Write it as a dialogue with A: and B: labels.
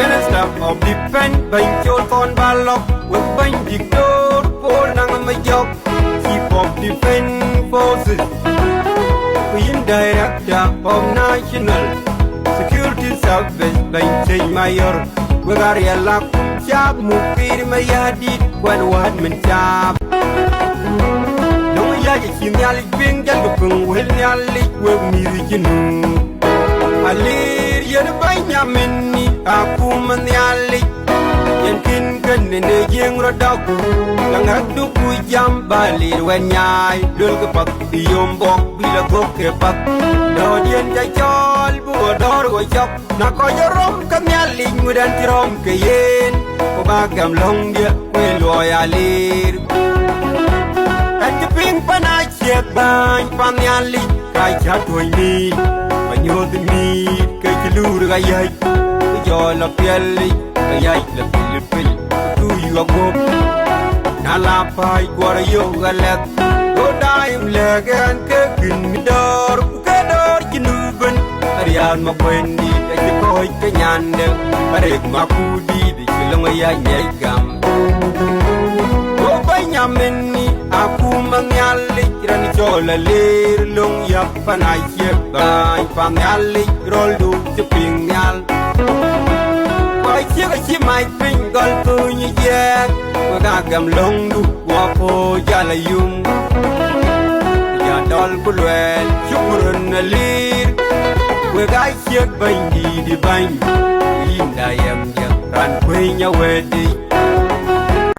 A: Minister of Defense Bang Chol Kon Balok with Bang Dictor Paul Nangamayok Chief of Defense Forces Queen Director of National Security Service Bang Chay Mayor Wagaria Lak Chap Mukir Mayadit Kwan Wad Men Chap Nung Yaji Kimyalik Bing Jalupung Will Yalik Wag Mirikinu Alir Yen Banyamini Akuman Yalik Yen Kin Ken Jing Rodok Langak Duku Jam Balir Wanyai Dul Kepak Diyom Bok Bila Gok Kepak Dodian Jajol Buador Wajok Nakoya Rom Kamyalik Mudan Tirom Kayen Kubagam Long Dia Kweloy Alir Ping panachek bang panyali kai chatoi ni panyod ni kai chilur gayai jo la piali gayai la pilipil tu yu agop nala pai kwar yo galet go daim legen ke gindor jinuben arian ma kwendi kai koi kenyande arek makudi di chilong ya nyai gam go banyameni Aku mengyalik ran jola lir long yak panay bai pangyalik rol du cheping nyal Bai chiếc chi mai ping gol tu ni yak Waga gam long du wa po jala yung Ya dol kulwel chukurun na lir Waga chiếc bang di bang Inda yam yak ran kwe nya wedi